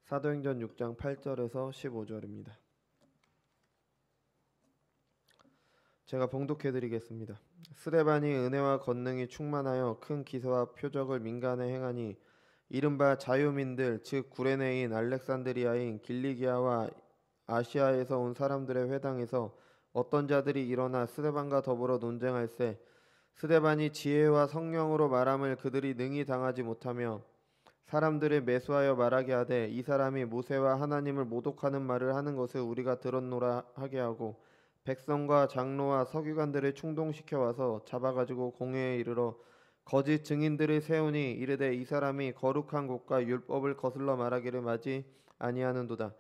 사도행전 6장 8절에서 15절입니다. 제가 봉독해 드리겠습니다. 스데반이 은혜와 권능이 충만하여 큰 기사와 표적을 민간에 행하니 이른바 자유민들 즉 구레네인 알렉산드리아인 길리기아와 아시아에서 온 사람들의 회당에서 어떤 자들이 일어나 스데반과 더불어 논쟁할세 스데반이 지혜와 성령으로 말함을 그들이 능히 당하지 못하며 사람들을 매수하여 말하게 하되 이 사람이 모세와 하나님을 모독하는 말을 하는 것을 우리가 들었노라 하게 하고 백성과 장로와 서기관들을 충동시켜 와서 잡아가지고 공회에 이르러 거짓 증인들을 세우니 이르되 이 사람이 거룩한 곳과 율법을 거슬러 말하기를 마지 아니하는도다.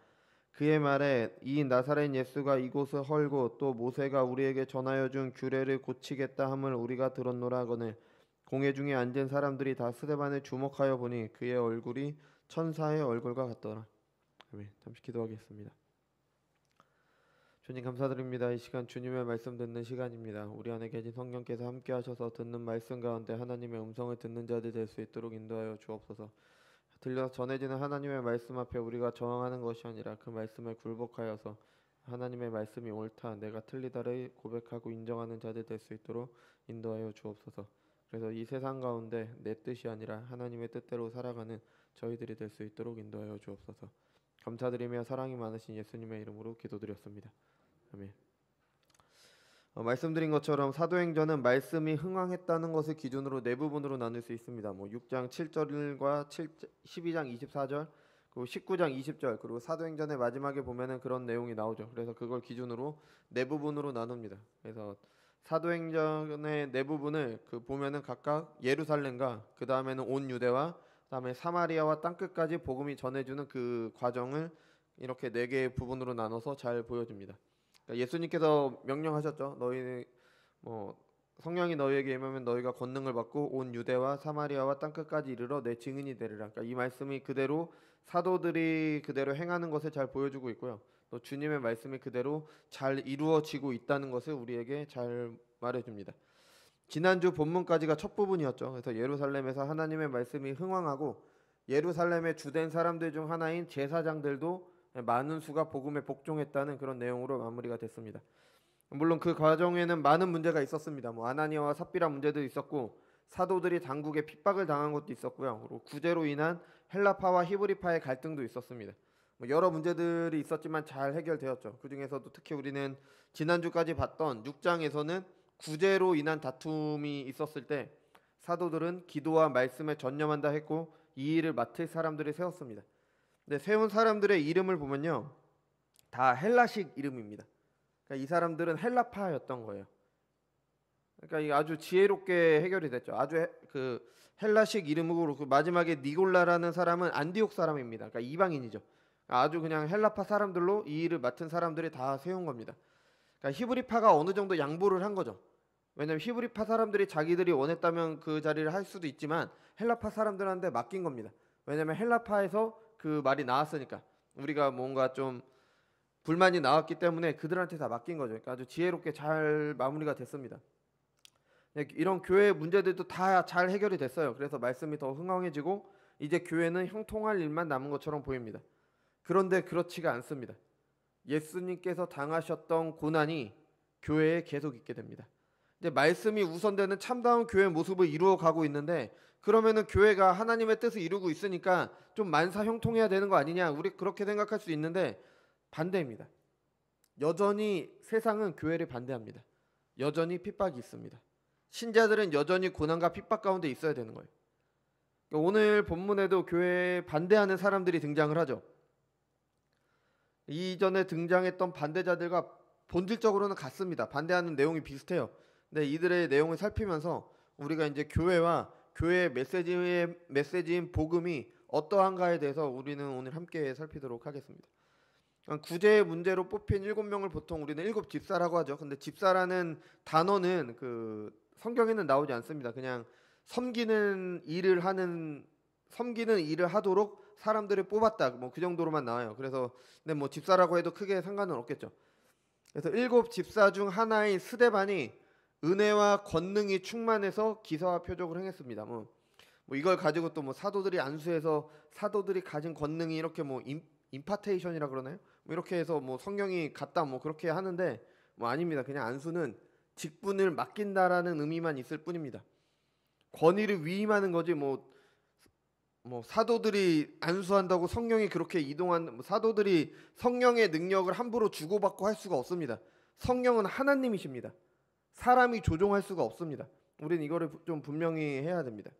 그의 말에 이 나사렛 예수가 이곳을 헐고 또 모세가 우리에게 전하여 준 규례를 고치겠다 함을 우리가 들었노라 하거늘 공회 중에 앉은 사람들이 다 스데반을 주목하여 보니 그의 얼굴이 천사의 얼굴과 같더라. 아멘. 잠시 기도하겠습니다. 주님 감사드립니다. 이 시간 주님의 말씀 듣는 시간입니다. 우리 안에 계신 성령께서 함께 하셔서 듣는 말씀 가운데 하나님의 음성을 듣는 자들 될 수 있도록 인도하여 주옵소서. 들려서 전해지는 하나님의 말씀 앞에 우리가 저항하는 것이 아니라 그 말씀에 굴복하여서 하나님의 말씀이 옳다, 내가 틀리다를 고백하고 인정하는 자들 될 수 있도록 인도하여 주옵소서. 그래서 이 세상 가운데 내 뜻이 아니라 하나님의 뜻대로 살아가는 저희들이 될 수 있도록 인도하여 주옵소서. 감사드리며 사랑이 많으신 예수님의 이름으로 기도드렸습니다. 아멘. 말씀드린 것처럼 사도행전은 말씀이 흥왕했다는 것을 기준으로 네 부분으로 나눌 수 있습니다. 6장 7절과 12장 24절 그리고 19장 20절 그리고 사도행전의 마지막에 보면은 그런 내용이 나오죠. 그래서 그걸 기준으로 네 부분으로 나눕니다. 그래서 사도행전의 네 부분을 보면은 각각 예루살렘과 그 다음에는 온 유대와 그 다음에 사마리아와 땅끝까지 복음이 전해주는 그 과정을 이렇게 네 개의 부분으로 나눠서 잘 보여줍니다. 그러니까 예수님께서 명령하셨죠. 너희 성령이 너희에게 임하면 너희가 권능을 받고 온 유대와 사마리아와 땅끝까지 이르러 내 증인이 되리라. 그러니까 이 말씀이 그대로 사도들이 그대로 행하는 것을 잘 보여주고 있고요. 또 주님의 말씀이 그대로 잘 이루어지고 있다는 것을 우리에게 잘 말해줍니다. 지난주 본문까지가 첫 부분이었죠. 그래서 예루살렘에서 하나님의 말씀이 흥왕하고 예루살렘의 주된 사람들 중 하나인 제사장들도 많은 수가 복음에 복종했다는 그런 내용으로 마무리가 됐습니다. 물론 그 과정에는 많은 문제가 있었습니다. 아나니아와 삽비라 문제도 있었고 사도들이 당국에 핍박을 당한 것도 있었고요. 그리고 구제로 인한 헬라파와 히브리파의 갈등도 있었습니다. 여러 문제들이 있었지만 잘 해결되었죠. 그 중에서도 특히 우리는 지난주까지 봤던 6장에서는 구제로 인한 다툼이 있었을 때 사도들은 기도와 말씀에 전념한다 했고 이 일을 맡을 사람들을 세웠습니다. 근데 세운 사람들의 이름을 보면요, 다 헬라식 이름입니다. 그러니까 이 사람들은 헬라파였던 거예요. 그러니까 아주 지혜롭게 해결이 됐죠. 아주 그 헬라식 이름으로 그 마지막에 니골라라는 사람은 안디옥 사람입니다. 그러니까 이방인이죠. 아주 그냥 헬라파 사람들로 이 일을 맡은 사람들이 다 세운 겁니다. 그러니까 히브리파가 어느 정도 양보를 한 거죠. 왜냐하면 히브리파 사람들이 자기들이 원했다면 그 자리를 할 수도 있지만 헬라파 사람들한테 맡긴 겁니다. 왜냐하면 헬라파에서 그 말이 나왔으니까 우리가 뭔가 좀 불만이 나왔기 때문에 그들한테 다 맡긴 거죠. 그러니까 아주 지혜롭게 잘 마무리가 됐습니다. 이런 교회의 문제들도 다 잘 해결이 됐어요. 그래서 말씀이 더 흥왕해지고 이제 교회는 형통할 일만 남은 것처럼 보입니다. 그런데 그렇지가 않습니다. 예수님께서 당하셨던 고난이 교회에 계속 있게 됩니다. 이제 말씀이 우선되는 참다운 교회 모습을 이루어가고 있는데 그러면은 교회가 하나님의 뜻을 이루고 있으니까 좀 만사 형통해야 되는 거 아니냐, 우리 그렇게 생각할 수 있는데 반대입니다. 여전히 세상은 교회를 반대합니다. 여전히 핍박이 있습니다. 신자들은 여전히 고난과 핍박 가운데 있어야 되는 거예요. 그러니까 오늘 본문에도 교회에 반대하는 사람들이 등장을 하죠. 이전에 등장했던 반대자들과 본질적으로는 같습니다. 반대하는 내용이 비슷해요. 근데 이들의 내용을 살피면서 우리가 이제 교회와 교회의 메시지인 복음이 어떠한가에 대해서 우리는 오늘 함께 살피도록 하겠습니다. 구제의 문제로 뽑힌 7명을 보통 우리는 7집사라고 하죠. 근데 집사라는 단어는 그 성경에는 나오지 않습니다. 그냥 섬기는 일을 하도록 사람들을 뽑았다, 그 정도로만 나와요. 그래서 근데 집사라고 해도 크게 상관은 없겠죠. 그래서 7집사 중 하나인 스데반이 은혜와 권능이 충만해서 기사와 표적을 행했습니다. 뭐 이걸 가지고 또 뭐 사도들이 안수해서 사도들이 가진 권능이 이렇게 뭐 임파테이션이라 그러나요? 뭐 이렇게 해서 뭐 성령이 같다 뭐 그렇게 하는데 뭐 아닙니다. 그냥 안수는 직분을 맡긴다라는 의미만 있을 뿐입니다. 권위를 위임하는 거지 뭐 사도들이 안수한다고 성령이 그렇게 이동한 뭐 사도들이 성령의 능력을 함부로 주고받고 할 수가 없습니다. 성령은 하나님이십니다. 사람이 조종할 수가 없습니다. 우리는 이거를 좀 분명히 해야 됩니다.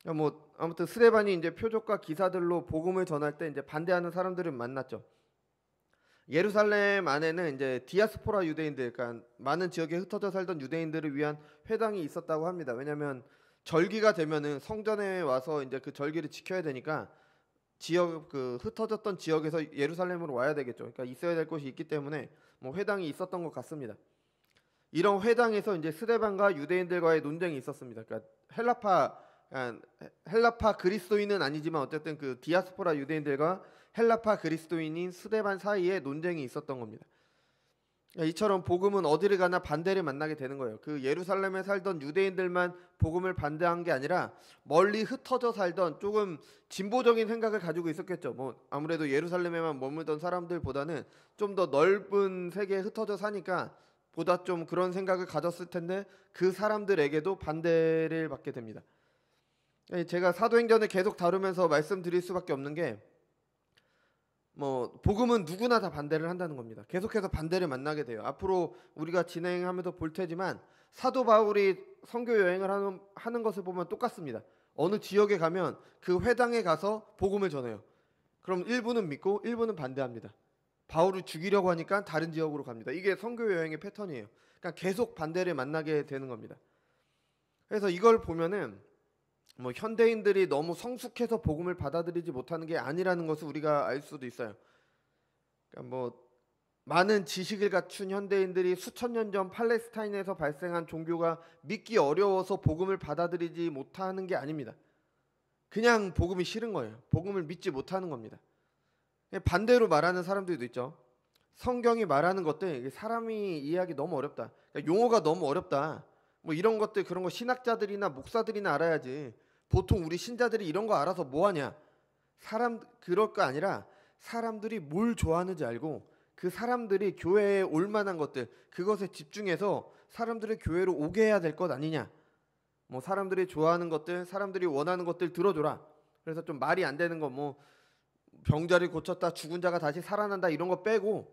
뭐 아무튼 스데반이 이제 표적과 기사들로 복음을 전할 때 이제 반대하는 사람들을 만났죠. 예루살렘 안에는 이제 디아스포라 유대인들, 그러니까 많은 지역에 흩어져 살던 유대인들을 위한 회당이 있었다고 합니다. 왜냐하면 절기가 되면은 성전에 와서 이제 그 절기를 지켜야 되니까 지역 그 흩어졌던 지역에서 예루살렘으로 와야 되겠죠. 그러니까 있어야 될 곳이 있기 때문에 뭐 회당이 있었던 것 같습니다. 이런 회당에서 이제 스데반과 유대인들과의 논쟁이 있었습니다. 그러니까 헬라파 그리스도인은 아니지만 어쨌든 그 디아스포라 유대인들과 헬라파 그리스도인인 스데반 사이에 논쟁이 있었던 겁니다. 이처럼 복음은 어디를 가나 반대를 만나게 되는 거예요. 그 예루살렘에 살던 유대인들만 복음을 반대한 게 아니라 멀리 흩어져 살던 조금 진보적인 생각을 가지고 있었겠죠. 뭐 아무래도 예루살렘에만 머물던 사람들보다는 좀 더 넓은 세계에 흩어져 사니까 보다 좀 그런 생각을 가졌을 텐데 그 사람들에게도 반대를 받게 됩니다. 제가 사도행전을 계속 다루면서 말씀드릴 수밖에 없는 게 뭐 복음은 누구나 다 반대를 한다는 겁니다. 계속해서 반대를 만나게 돼요. 앞으로 우리가 진행하면서 볼 테지만 사도 바울이 선교 여행을 하는 것을 보면 똑같습니다. 어느 지역에 가면 그 회당에 가서 복음을 전해요. 그럼 일부는 믿고 일부는 반대합니다. 바울을 죽이려고 하니까 다른 지역으로 갑니다. 이게 선교 여행의 패턴이에요. 그러니까 계속 반대를 만나게 되는 겁니다. 그래서 이걸 보면은 뭐 현대인들이 너무 성숙해서 복음을 받아들이지 못하는 게 아니라는 것을 우리가 알 수도 있어요. 그러니까 뭐 많은 지식을 갖춘 현대인들이 수천 년 전 팔레스타인에서 발생한 종교가 믿기 어려워서 복음을 받아들이지 못하는 게 아닙니다. 그냥 복음이 싫은 거예요. 복음을 믿지 못하는 겁니다. 반대로 말하는 사람들도 있죠. 성경이 말하는 것들 사람이 이해하기 너무 어렵다. 그러니까 용어가 너무 어렵다. 뭐 이런 것들 그런 거 신학자들이나 목사들이나 알아야지. 보통 우리 신자들이 이런 거 알아서 뭐 하냐? 그럴 거 아니라 사람들이 뭘 좋아하는지 알고 그 사람들이 교회에 올 만한 것들 그것에 집중해서 사람들을 교회로 오게 해야 될 것 아니냐? 뭐 사람들이 좋아하는 것들, 사람들이 원하는 것들 들어줘라. 그래서 좀 말이 안 되는 거 뭐 병자를 고쳤다, 죽은 자가 다시 살아난다 이런 거 빼고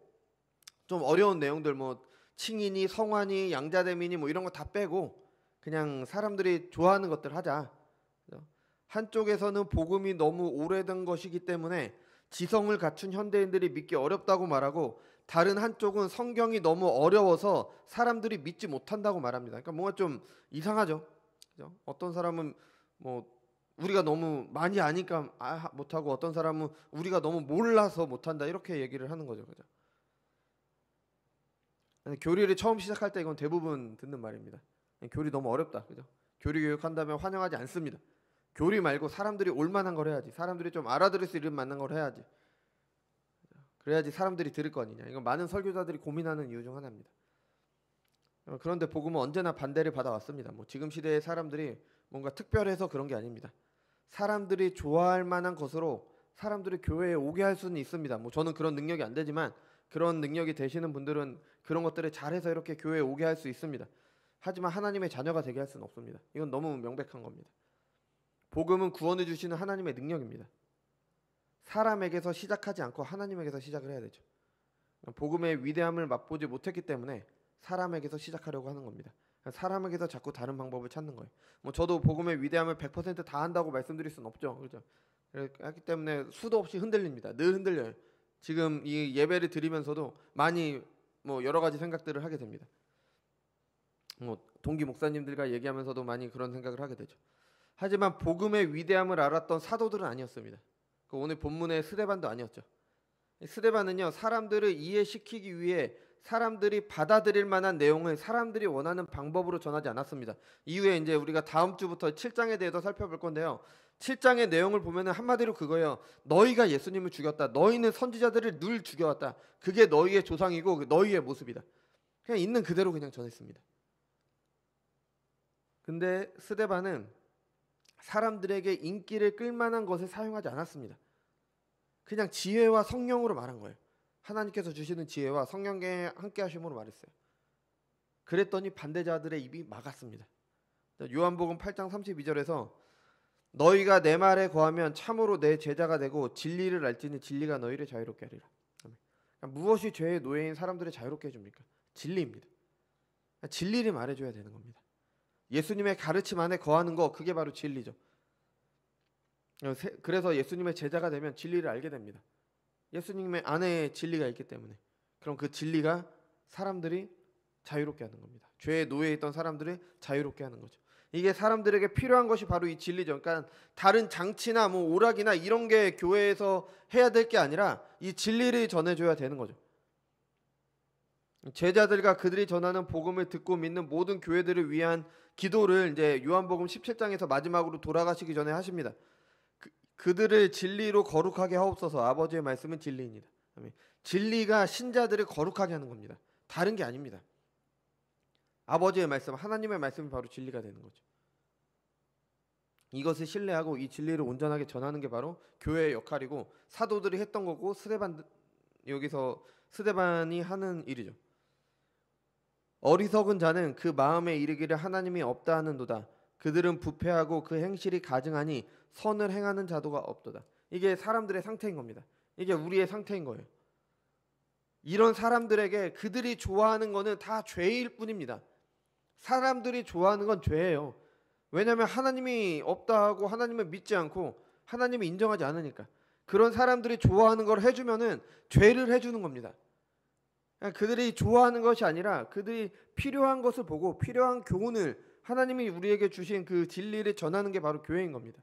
좀 어려운 내용들 뭐 칭이니 성화니 양자대민이 뭐 이런 거 다 빼고 그냥 사람들이 좋아하는 것들 하자. 한쪽에서는 복음이 너무 오래된 것이기 때문에 지성을 갖춘 현대인들이 믿기 어렵다고 말하고 다른 한쪽은 성경이 너무 어려워서 사람들이 믿지 못한다고 말합니다. 그러니까 뭔가 좀 이상하죠. 그죠? 어떤 사람은 뭐 우리가 너무 많이 아니까 못하고 어떤 사람은 우리가 너무 몰라서 못한다 이렇게 얘기를 하는 거죠. 그죠? 교리를 처음 시작할 때 이건 대부분 듣는 말입니다. 교리 너무 어렵다. 그죠? 교리 교육한다면 환영하지 않습니다. 교리 말고 사람들이 올 만한 걸 해야지. 사람들이 좀 알아들을 수 있는 만한 걸 해야지. 그래야지 사람들이 들을 거 아니냐. 이건 많은 설교자들이 고민하는 이유 중 하나입니다. 그런데 복음은 언제나 반대를 받아왔습니다. 뭐 지금 시대의 사람들이 뭔가 특별해서 그런 게 아닙니다. 사람들이 좋아할 만한 것으로 사람들이 교회에 오게 할 수는 있습니다. 뭐 저는 그런 능력이 안 되지만 그런 능력이 되시는 분들은 그런 것들을 잘해서 이렇게 교회에 오게 할 수 있습니다. 하지만 하나님의 자녀가 되게 할 수는 없습니다. 이건 너무 명백한 겁니다. 복음은 구원을 주시는 하나님의 능력입니다. 사람에게서 시작하지 않고 하나님에게서 시작을 해야 되죠. 복음의 위대함을 맛보지 못했기 때문에 사람에게서 시작하려고 하는 겁니다. 사람에게서 자꾸 다른 방법을 찾는 거예요. 뭐 저도 복음의 위대함을 100%다 한다고 말씀드릴 수는 없죠. 그렇죠? 그렇기 때문에 수도 없이 흔들립니다. 늘 흔들려요. 지금 이 예배를 드리면서도 많이 뭐 여러 가지 생각들을 하게 됩니다. 뭐 동기 목사님들과 얘기하면서도 많이 그런 생각을 하게 되죠. 하지만 복음의 위대함을 알았던 사도들은 아니었습니다. 오늘 본문의 스데반도 아니었죠. 스데반은요 사람들을 이해시키기 위해 사람들이 받아들일 만한 내용을 사람들이 원하는 방법으로 전하지 않았습니다. 이후에 이제 우리가 다음 주부터 7장에 대해서 살펴볼 건데요. 7장의 내용을 보면은 한마디로 그거예요. 너희가 예수님을 죽였다. 너희는 선지자들을 늘 죽여왔다. 그게 너희의 조상이고 너희의 모습이다. 그냥 있는 그대로 그냥 전했습니다. 근데 스데반은 사람들에게 인기를 끌만한 것을 사용하지 않았습니다. 그냥 지혜와 성령으로 말한 거예요. 하나님께서 주시는 지혜와 성령의 함께 하심으로 말했어요. 그랬더니 반대자들의 입이 막았습니다. 요한복음 8장 32절에서 너희가 내 말에 거하면 참으로 내 제자가 되고 진리를 알지니 진리가 너희를 자유롭게 하리라. 그러니까 무엇이 죄의 노예인 사람들을 자유롭게 해줍니까? 진리입니다. 진리를 말해줘야 되는 겁니다. 예수님의 가르침 안에 거하는 거, 그게 바로 진리죠. 그래서 예수님의 제자가 되면 진리를 알게 됩니다. 예수님의 안에 진리가 있기 때문에. 그럼 그 진리가 사람들이 자유롭게 하는 겁니다. 죄의 노예에 있던 사람들을 자유롭게 하는 거죠. 이게 사람들에게 필요한 것이 바로 이 진리죠. 그러니까 다른 장치나 뭐 오락이나 이런 게 교회에서 해야 될 게 아니라 이 진리를 전해줘야 되는 거죠. 제자들과 그들이 전하는 복음을 듣고 믿는 모든 교회들을 위한 기도를 이제 요한복음 17장에서 마지막으로 돌아가시기 전에 하십니다. 그들을 진리로 거룩하게 하옵소서. 아버지의 말씀은 진리입니다. 진리가 신자들을 거룩하게 하는 겁니다. 다른 게 아닙니다. 아버지의 말씀, 하나님의 말씀이 바로 진리가 되는 거죠. 이것을 신뢰하고 이 진리를 온전하게 전하는 게 바로 교회의 역할이고 사도들이 했던 거고 여기서 스데반이 하는 일이죠. 어리석은 자는 그 마음에 이르기를 하나님이 없다 하는도다. 그들은 부패하고 그 행실이 가증하니 선을 행하는 자도가 없도다. 이게 사람들의 상태인 겁니다. 이게 우리의 상태인 거예요. 이런 사람들에게 그들이 좋아하는 거는 다 죄일 뿐입니다. 사람들이 좋아하는 건 죄예요. 왜냐하면 하나님이 없다 하고 하나님을 믿지 않고 하나님을 인정하지 않으니까. 그런 사람들이 좋아하는 걸 해주면은 죄를 해주는 겁니다. 그들이 좋아하는 것이 아니라 그들이 필요한 것을 보고 필요한 교훈을 하나님이 우리에게 주신 그 진리를 전하는 게 바로 교회인 겁니다.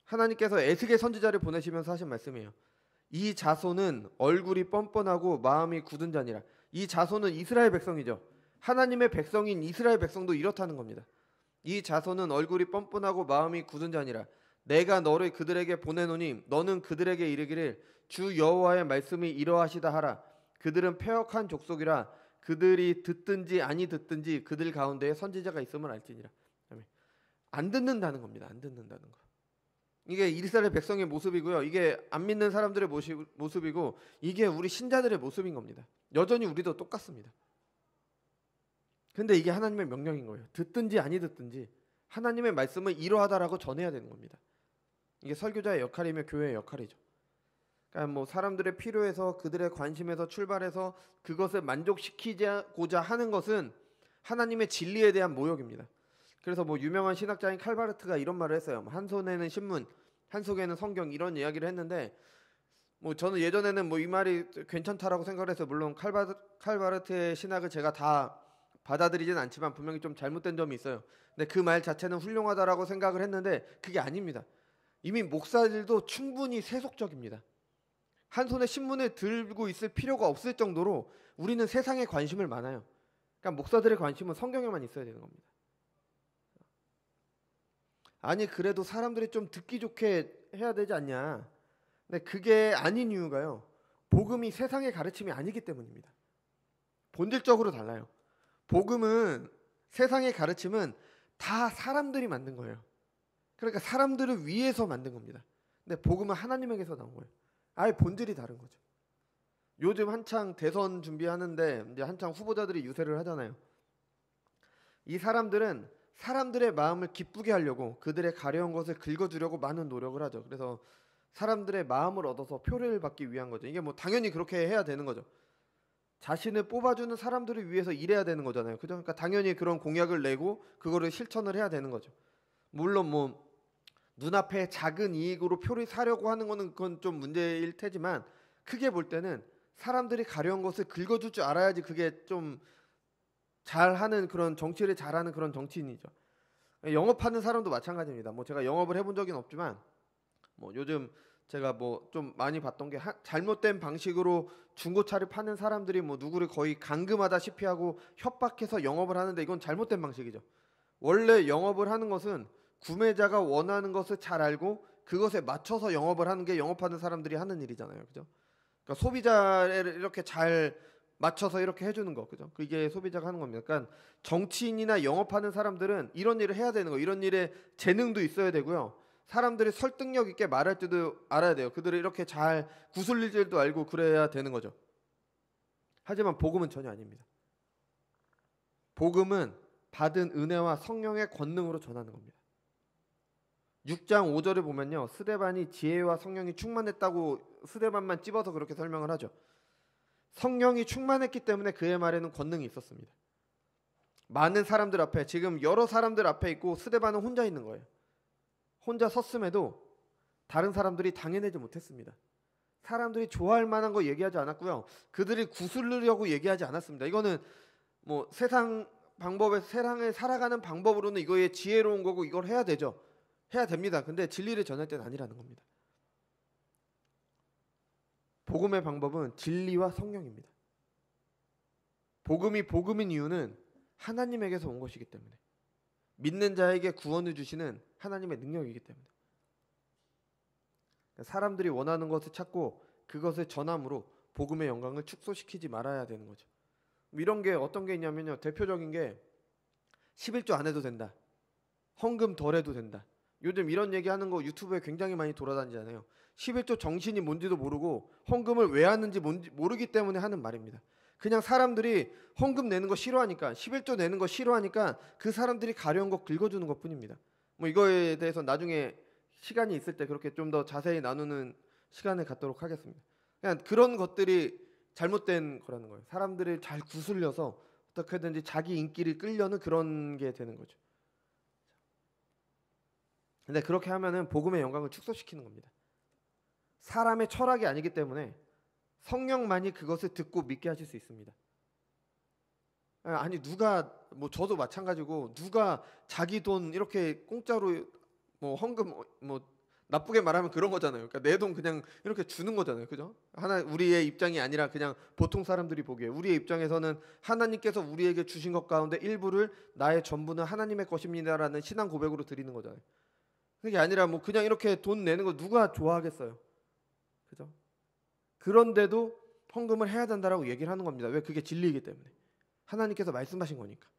하나님께서 에스겔 선지자를 보내시면서 하신 말씀이에요. 이 자손은 얼굴이 뻔뻔하고 마음이 굳은 자니라. 이 자손은 이스라엘 백성이죠. 하나님의 백성인 이스라엘 백성도 이렇다는 겁니다. 이 자손은 얼굴이 뻔뻔하고 마음이 굳은 자니라. 내가 너를 그들에게 보내노니 너는 그들에게 이르기를 주 여호와의 말씀이 이러하시다 하라. 그들은 패역한 족속이라. 그들이 듣든지 아니 듣든지 그들 가운데에 선지자가 있음을 알지니라. 안 듣는다는 겁니다. 안 듣는다는 거. 이게 이스라엘 백성의 모습이고요. 이게 안 믿는 사람들의 모습이고 이게 우리 신자들의 모습인 겁니다. 여전히 우리도 똑같습니다. 근데 이게 하나님의 명령인 거예요. 듣든지 아니 듣든지 하나님의 말씀을 이러하다라고 전해야 되는 겁니다. 이게 설교자의 역할이며 교회의 역할이죠. 그러니까 뭐 사람들의 필요에서 그들의 관심에서 출발해서 그것을 만족시키고자 하는 것은 하나님의 진리에 대한 모욕입니다. 그래서 뭐 유명한 신학자인 칼바르트가 이런 말을 했어요. 한 손에는 신문, 한 손에는 성경, 이런 이야기를 했는데 뭐 저는 예전에는 뭐 이 말이 괜찮다라고 생각을 해서 물론 칼바르트의 신학을 제가 다 받아들이진 않지만 분명히 좀 잘못된 점이 있어요. 근데 그 말 자체는 훌륭하다라고 생각을 했는데 그게 아닙니다. 이미 목사들도 충분히 세속적입니다. 한 손에 신문을 들고 있을 필요가 없을 정도로 우리는 세상에 관심을 많아요. 그러니까 목사들의 관심은 성경에만 있어야 되는 겁니다. 아니 그래도 사람들이 좀 듣기 좋게 해야 되지 않냐. 근데 그게 아닌 이유가요. 복음이 세상의 가르침이 아니기 때문입니다. 본질적으로 달라요. 복음은 세상의 가르침은 다 사람들이 만든 거예요. 그러니까 사람들을 위해서 만든 겁니다. 근데 복음은 하나님에게서 나온 거예요. 아예 본질이 다른 거죠. 요즘 한창 대선 준비하는데 이제 한창 후보자들이 유세를 하잖아요. 이 사람들은 사람들의 마음을 기쁘게 하려고 그들의 가려운 것을 긁어주려고 많은 노력을 하죠. 그래서 사람들의 마음을 얻어서 표를 받기 위한 거죠. 이게 뭐 당연히 그렇게 해야 되는 거죠. 자신을 뽑아주는 사람들을 위해서 일해야 되는 거잖아요. 그죠? 그러니까 당연히 그런 공약을 내고 그거를 실천을 해야 되는 거죠. 물론 뭐 눈앞에 작은 이익으로 표를 사려고 하는 거는 그건 좀 문제일 테지만 크게 볼 때는 사람들이 가려운 것을 긁어줄 줄 알아야지 그게 좀 잘하는 그런 정치를 잘하는 그런 정치인이죠. 영업하는 사람도 마찬가지입니다. 뭐 제가 영업을 해본 적은 없지만 뭐 요즘 제가 뭐 좀 많이 봤던 게 잘못된 방식으로 중고차를 파는 사람들이 뭐 누구를 거의 감금하다시피 하고 협박해서 영업을 하는데 이건 잘못된 방식이죠. 원래 영업을 하는 것은 구매자가 원하는 것을 잘 알고 그것에 맞춰서 영업을 하는 게 영업하는 사람들이 하는 일이잖아요. 그죠? 그러니까 소비자를 이렇게 잘 맞춰서 이렇게 해주는 거, 그죠? 그게 소비자가 하는 겁니다. 그러니까 정치인이나 영업하는 사람들은 이런 일을 해야 되는 거, 이런 일에 재능도 있어야 되고요. 사람들이 설득력 있게 말할 줄도 알아야 돼요. 그들을 이렇게 잘 구슬릴 줄도 알고 그래야 되는 거죠. 하지만 복음은 전혀 아닙니다. 복음은 받은 은혜와 성령의 권능으로 전하는 겁니다. 6장 5절을 보면요, 스데반이 지혜와 성령이 충만했다고 스데반만 찝어서 그렇게 설명을 하죠. 성령이 충만했기 때문에 그의 말에는 권능이 있었습니다. 많은 사람들 앞에, 지금 여러 사람들 앞에 있고 스데반은 혼자 있는 거예요. 혼자 섰음에도 다른 사람들이 당해내지 못했습니다. 사람들이 좋아할 만한 거 얘기하지 않았고요. 그들이 구슬르려고 얘기하지 않았습니다. 이거는 뭐 세상에 살아가는 방법으로는 이거에 지혜로운 거고 이걸 해야 되죠. 해야 됩니다. 근데 진리를 전할 때는 아니라는 겁니다. 복음의 방법은 진리와 성령입니다. 복음이 복음인 이유는 하나님에게서 온 것이기 때문에, 믿는 자에게 구원을 주시는 하나님의 능력이기 때문에, 사람들이 원하는 것을 찾고 그것을 전함으로 복음의 영광을 축소시키지 말아야 되는 거죠. 이런 게 어떤 게 있냐면요, 대표적인 게 11조 안 해도 된다, 헌금 덜 해도 된다. 요즘 이런 얘기하는 거 유튜브에 굉장히 많이 돌아다니잖아요. 11조 정신이 뭔지도 모르고 헌금을 왜 하는지 모르기 때문에 하는 말입니다. 그냥 사람들이 헌금 내는 거 싫어하니까, 11조 내는 거 싫어하니까 그 사람들이 가려운 거 긁어주는 것 뿐입니다. 뭐 이거에 대해서 나중에 시간이 있을 때 그렇게 좀 더 자세히 나누는 시간을 갖도록 하겠습니다. 그냥 그런 것들이 잘못된 거라는 거예요. 사람들을 잘 구슬려서 어떻게든지 자기 인기를 끌려는 그런 게 되는 거죠. 근데 그렇게 하면은 복음의 영광을 축소시키는 겁니다. 사람의 철학이 아니기 때문에 성령만이 그것을 듣고 믿게 하실 수 있습니다. 아니 누가, 뭐 저도 마찬가지고, 누가 자기 돈 이렇게 공짜로 뭐 헌금, 뭐 나쁘게 말하면 그런 거잖아요. 그러니까 내 돈 그냥 이렇게 주는 거잖아요. 그죠? 우리의 입장이 아니라 그냥 보통 사람들이 보기에 우리의 입장에서는 하나님께서 우리에게 주신 것 가운데 일부를 나의 전부는 하나님의 것입니다라는 신앙 고백으로 드리는 거잖아요. 그게 아니라 뭐 그냥 이렇게 돈 내는 거 누가 좋아하겠어요. 그죠? 그런데도 헌금을 해야 된다라고 얘기를 하는 겁니다. 왜? 그게 진리이기 때문에. 하나님께서 말씀하신 거니까.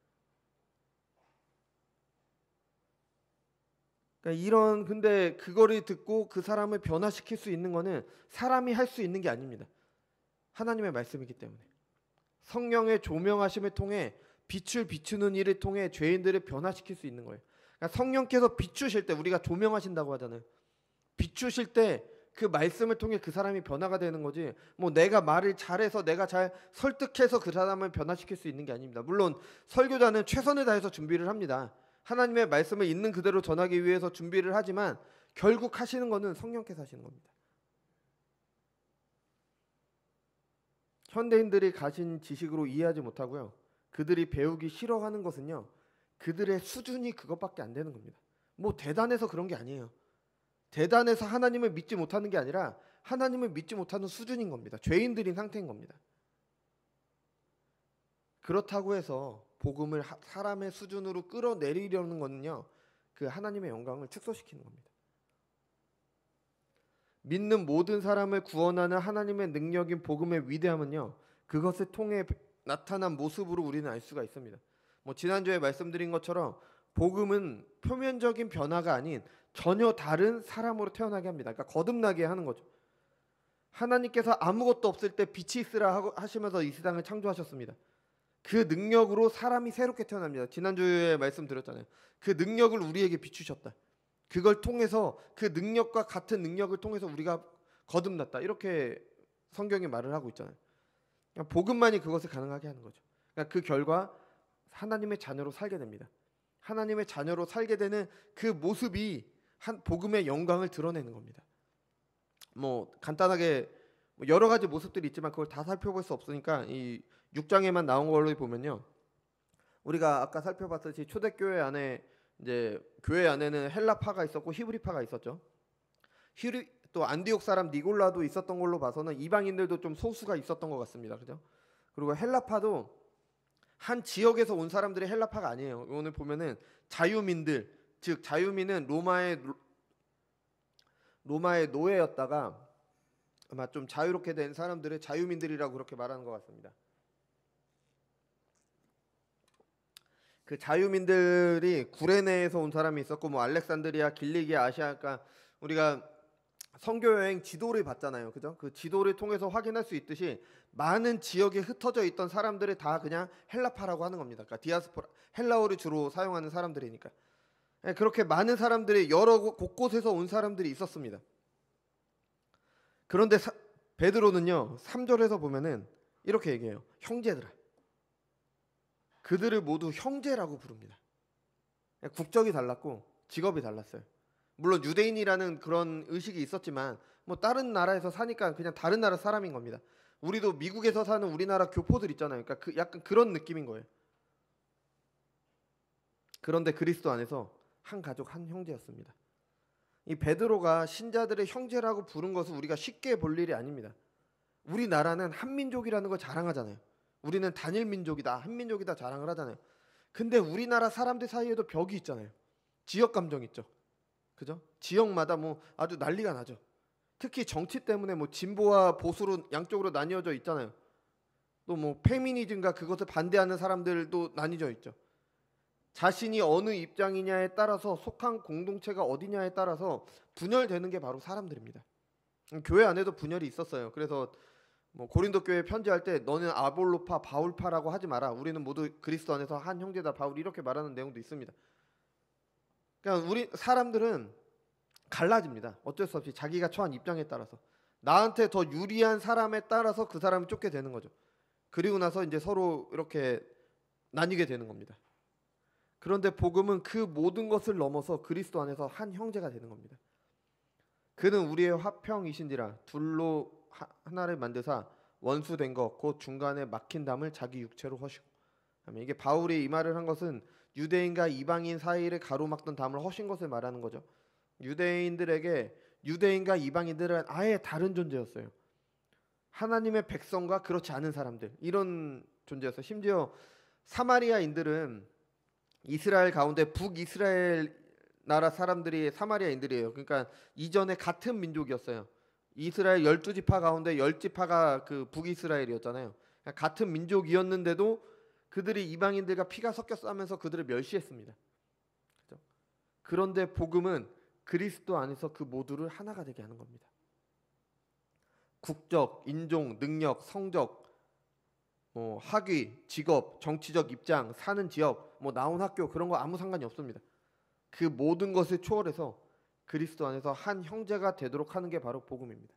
그러니까 근데 그거를 듣고 그 사람을 변화시킬 수 있는 거는 사람이 할 수 있는 게 아닙니다. 하나님의 말씀이기 때문에. 성령의 조명하심을 통해 빛을 비추는 일을 통해 죄인들을 변화시킬 수 있는 거예요. 그러니까 성령께서 비추실 때, 우리가 조명하신다고 하잖아요. 비추실 때 그 말씀을 통해 그 사람이 변화가 되는 거지, 뭐 내가 말을 잘해서 내가 잘 설득해서 그 사람을 변화시킬 수 있는 게 아닙니다. 물론 설교자는 최선을 다해서 준비를 합니다. 하나님의 말씀을 있는 그대로 전하기 위해서 준비를 하지만 결국 하시는 거는 성령께서 하시는 겁니다. 현대인들이 가진 지식으로 이해하지 못하고요, 그들이 배우기 싫어하는 것은요, 그들의 수준이 그것밖에 안 되는 겁니다. 뭐 대단해서 그런 게 아니에요. 대단해서 하나님을 믿지 못하는 게 아니라 하나님을 믿지 못하는 수준인 겁니다. 죄인들인 상태인 겁니다. 그렇다고 해서 복음을 사람의 수준으로 끌어내리려는 거는요, 그 하나님의 영광을 축소시키는 겁니다. 믿는 모든 사람을 구원하는 하나님의 능력인 복음의 위대함은요, 그것을 통해 나타난 모습으로 우리는 알 수가 있습니다. 뭐 지난주에 말씀드린 것처럼 복음은 표면적인 변화가 아닌 전혀 다른 사람으로 태어나게 합니다. 그러니까 거듭나게 하는 거죠. 하나님께서 아무것도 없을 때 빛이 있으라 하시면서 이 세상을 창조하셨습니다. 그 능력으로 사람이 새롭게 태어납니다. 지난주에 말씀드렸잖아요. 그 능력을 우리에게 비추셨다. 그걸 통해서, 그 능력과 같은 능력을 통해서 우리가 거듭났다. 이렇게 성경이 말을 하고 있잖아요. 그러니까 복음만이 그것을 가능하게 하는 거죠. 그러니까 그 결과 하나님의 자녀로 살게 됩니다. 하나님의 자녀로 살게 되는 그 모습이 복음의 영광을 드러내는 겁니다. 뭐 간단하게 여러 가지 모습들이 있지만 그걸 다 살펴볼 수 없으니까 이 6장에만 나온 걸로 보면요, 우리가 아까 살펴봤듯이 초대교회 안에 이제 교회 안에는 헬라파가 있었고 히브리파가 있었죠. 또 안디옥 사람 니골라도 있었던 걸로 봐서는 이방인들도 좀 소수가 있었던 것 같습니다. 그죠? 그리고 헬라파도 한 지역에서 온 사람들이 헬라파가 아니에요. 오늘 보면은 자유민들, 즉 자유민은 로마의 노예였다가 아마 좀 자유롭게 된 사람들을 자유민들이라고 그렇게 말하는 것 같습니다. 그 자유민들이 구레네에서 온 사람이 있었고 뭐 알렉산드리아, 길리기아, 아시아, 그러니까 우리가 선교 여행 지도를 봤잖아요, 그죠? 그 지도를 통해서 확인할 수 있듯이 많은 지역에 흩어져 있던 사람들이 다 그냥 헬라파라고 하는 겁니다. 그러니까 디아스포라, 헬라어를 주로 사용하는 사람들이니까. 예, 그렇게 많은 사람들이 여러 곳곳에서 온 사람들이 있었습니다. 그런데 베드로는요 3절에서 보면은 이렇게 얘기해요. 형제들아, 그들을 모두 형제라고 부릅니다. 국적이 달랐고 직업이 달랐어요. 물론 유대인이라는 그런 의식이 있었지만 뭐 다른 나라에서 사니까 그냥 다른 나라 사람인 겁니다. 우리도 미국에서 사는 우리나라 교포들 있잖아요. 그러니까 약간 그런 느낌인 거예요. 그런데 그리스도 안에서 한 가족 한 형제였습니다. 이 베드로가 신자들의 형제라고 부른 것은 우리가 쉽게 볼 일이 아닙니다. 우리나라는 한민족이라는 걸 자랑하잖아요. 우리는 단일 민족이다, 한민족이다 자랑을 하잖아요. 근데 우리나라 사람들 사이에도 벽이 있잖아요. 지역 감정 있죠. 그죠? 지역마다 뭐 아주 난리가 나죠. 특히 정치 때문에 뭐 진보와 보수로 양쪽으로 나뉘어져 있잖아요. 또 뭐 페미니즘과 그것을 반대하는 사람들도 나뉘어져 있죠. 자신이 어느 입장이냐에 따라서 속한 공동체가 어디냐에 따라서 분열되는 게 바로 사람들입니다. 교회 안에도 분열이 있었어요. 그래서 뭐 고린도 교회 편지할 때 너는 아볼로파, 바울파라고 하지 마라. 우리는 모두 그리스도 안에서 한 형제다. 바울 이렇게 말하는 내용도 있습니다. 그러니까 우리 사람들은 갈라집니다. 어쩔 수 없이 자기가 처한 입장에 따라서 나한테 더 유리한 사람에 따라서 그 사람이 쫓게 되는 거죠. 그리고 나서 이제 서로 이렇게 나뉘게 되는 겁니다. 그런데 복음은 그 모든 것을 넘어서 그리스도 안에서 한 형제가 되는 겁니다. 그는 우리의 화평이신지라 둘로 하나를 만드사 원수된 것 곧 중간에 막힌 담을 자기 육체로 허시고. 이게 바울이 이 말을 한 것은 유대인과 이방인 사이를 가로막던 담을 허신 것을 말하는 거죠. 유대인들에게 유대인과 이방인들은 아예 다른 존재였어요. 하나님의 백성과 그렇지 않은 사람들, 이런 존재였어요. 심지어 사마리아인들은 이스라엘 가운데 북이스라엘 나라 사람들이 사마리아인들이에요. 그러니까 이전에 같은 민족이었어요. 이스라엘 12지파 가운데 10지파가 그 북이스라엘이었잖아요. 같은 민족이었는데도 그들이 이방인들과 피가 섞여 싸면서 그들을 멸시했습니다. 그렇죠? 그런데 복음은 그리스도 안에서 그 모두를 하나가 되게 하는 겁니다. 국적, 인종, 능력, 성적, 학위, 직업, 정치적 입장, 사는 지역, 나온 학교 그런 거 아무 상관이 없습니다. 그 모든 것을 초월해서 그리스도 안에서 한 형제가 되도록 하는 게 바로 복음입니다.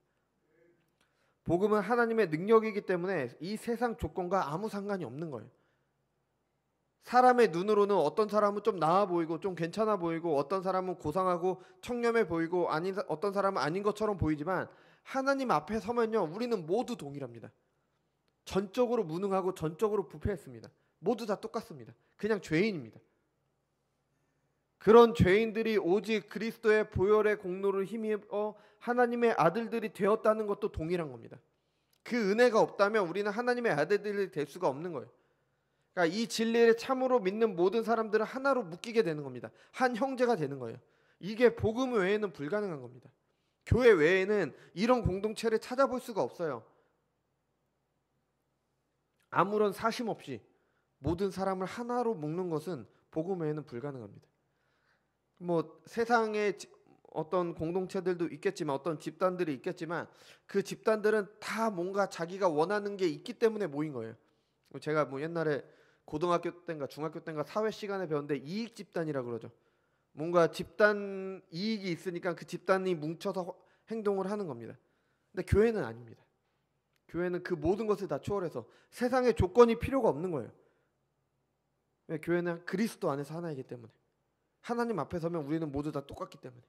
복음은 하나님의 능력이기 때문에 이 세상 조건과 아무 상관이 없는 거예요. 사람의 눈으로는 어떤 사람은 좀 나아 보이고 좀 괜찮아 보이고 어떤 사람은 고상하고 청렴해 보이고 어떤 사람은 아닌 것처럼 보이지만 하나님 앞에 서면요 우리는 모두 동일합니다. 전적으로 무능하고 전적으로 부패했습니다. 모두 다 똑같습니다. 그냥 죄인입니다. 그런 죄인들이 오직 그리스도의 보혈의 공로를 힘입어 하나님의 아들들이 되었다는 것도 동일한 겁니다. 그 은혜가 없다면 우리는 하나님의 아들들이 될 수가 없는 거예요. 그러니까 이 진리를 참으로 믿는 모든 사람들은 하나로 묶이게 되는 겁니다. 한 형제가 되는 거예요. 이게 복음 외에는 불가능한 겁니다. 교회 외에는 이런 공동체를 찾아볼 수가 없어요. 아무런 사심 없이 모든 사람을 하나로 묶는 것은 복음 외에는 불가능합니다. 세상에 어떤 공동체들도 있겠지만 어떤 집단들이 있겠지만 그 집단들은 다 뭔가 자기가 원하는 게 있기 때문에 모인 거예요. 제가 옛날에 고등학교 때인가 중학교 때인가 사회 시간에 배웠는데 이익 집단이라고 그러죠. 뭔가 집단 이익이 있으니까 그 집단이 뭉쳐서 행동을 하는 겁니다. 근데 교회는 아닙니다. 교회는 그 모든 것을 다 초월해서 세상에 조건이 필요가 없는 거예요. 교회는 그리스도 안에서 하나이기 때문에 하나님 앞에 서면 우리는 모두 다 똑같기 때문에.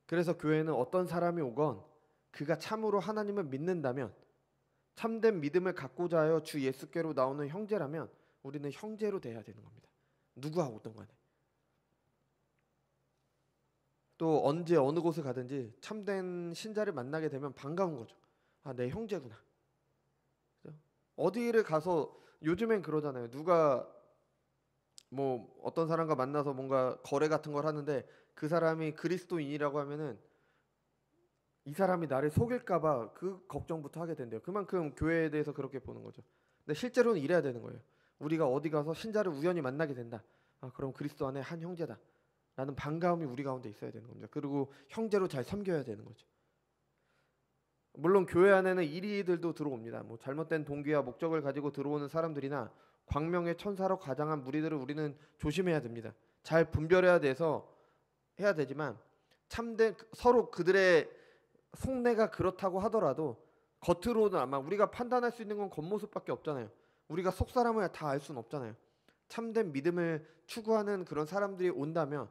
그래서 교회는 어떤 사람이 오건 그가 참으로 하나님을 믿는다면 참된 믿음을 갖고자 하여 주 예수께로 나오는 형제라면 우리는 형제로 돼야 되는 겁니다. 누구와 오든 간에. 또 언제 어느 곳을 가든지 참된 신자를 만나게 되면 반가운 거죠. 아, 내 형제구나. 어디를 가서 요즘엔 그러잖아요. 누가 어떤 사람과 만나서 뭔가 거래 같은 걸 하는데 그 사람이 그리스도인이라고 하면은 이 사람이 나를 속일까봐 그 걱정부터 하게 된대요. 그만큼 교회에 대해서 그렇게 보는 거죠. 근데 실제로는 이래야 되는 거예요. 우리가 어디 가서 신자를 우연히 만나게 된다. 그럼 그리스도 안에 한 형제다 라는 반가움이 우리 가운데 있어야 되는 겁니다. 그리고 형제로 잘 섬겨야 되는 거죠. 물론 교회 안에는 이리들도 들어옵니다. 뭐 잘못된 동기와 목적을 가지고 들어오는 사람들이나 광명의 천사로 가장한 무리들을 우리는 조심해야 됩니다. 잘 분별해야 돼서 해야 되지만 참된 서로 그들의 속내가 그렇다고 하더라도 겉으로는 아마 우리가 판단할 수 있는 건 겉모습밖에 없잖아요. 우리가 속 사람을 다 알 수는 없잖아요. 참된 믿음을 추구하는 그런 사람들이 온다면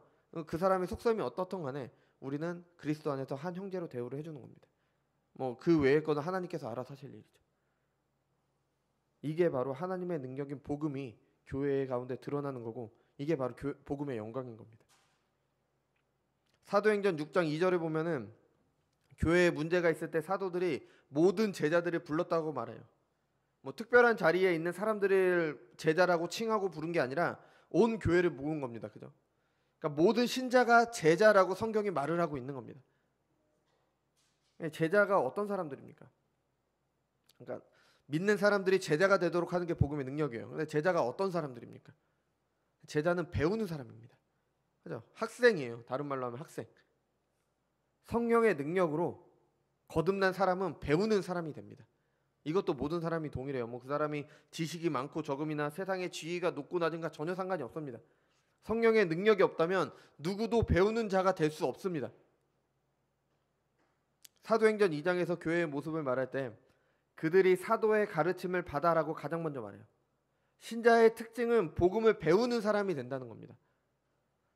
그 사람의 속셈이 어떻든 간에 우리는 그리스도 안에서 한 형제로 대우를 해주는 겁니다. 뭐 그 외의 거는 하나님께서 알아서 하실 일이죠. 이게 바로 하나님의 능력인 복음이 교회 가운데 드러나는 거고, 이게 바로 복음의 영광인 겁니다. 사도행전 6장 2절에 보면은 교회에 문제가 있을 때 사도들이 모든 제자들을 불렀다고 말해요. 뭐 특별한 자리에 있는 사람들을 제자라고 칭하고 부른 게 아니라 온 교회를 모은 겁니다. 그죠? 그러니까 모든 신자가 제자라고 성경이 말을 하고 있는 겁니다. 제자가 어떤 사람들입니까? 그러니까 믿는 사람들이 제자가 되도록 하는 게 복음의 능력이에요. 근데 제자가 어떤 사람들입니까? 제자는 배우는 사람입니다. 그죠? 학생이에요. 다른 말로 하면 학생. 성령의 능력으로 거듭난 사람은 배우는 사람이 됩니다. 이것도 모든 사람이 동일해요. 뭐 그 사람이 지식이 많고 적음이나 세상의 지위가 높고 낮은가 전혀 상관이 없습니다. 성령의 능력이 없다면 누구도 배우는 자가 될 수 없습니다. 사도행전 2장에서 교회의 모습을 말할 때 그들이 사도의 가르침을 받아라고 가장 먼저 말해요. 신자의 특징은 복음을 배우는 사람이 된다는 겁니다.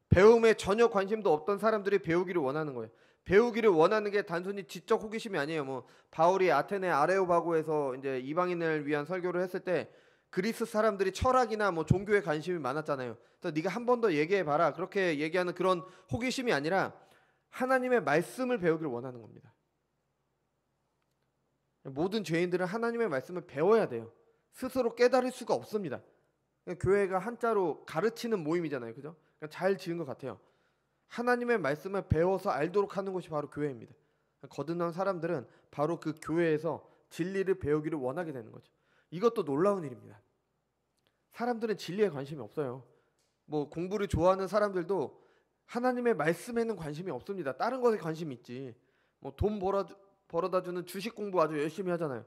배움에 전혀 관심도 없던 사람들이 배우기를 원하는 거예요. 배우기를 원하는 게 단순히 지적 호기심이 아니에요. 뭐 바울이 아테네 아레오바고에서 이제 이방인을 위한 설교를 했을 때 그리스 사람들이 철학이나 뭐 종교에 관심이 많았잖아요. 그래서 네가 한 번 더 얘기해 봐라. 그렇게 얘기하는 그런 호기심이 아니라 하나님의 말씀을 배우기를 원하는 겁니다. 모든 죄인들은 하나님의 말씀을 배워야 돼요. 스스로 깨달을 수가 없습니다. 교회가 한자로 가르치는 모임이잖아요. 그죠? 잘 지은 것 같아요. 하나님의 말씀을 배워서 알도록 하는 것이 바로 교회입니다. 거듭난 사람들은 바로 그 교회에서 진리를 배우기를 원하게 되는 거죠. 이것도 놀라운 일입니다. 사람들은 진리에 관심이 없어요. 뭐 공부를 좋아하는 사람들도 하나님의 말씀에는 관심이 없습니다. 다른 것에 관심이 있지. 뭐 돈 벌어다 주는 주식 공부 아주 열심히 하잖아요.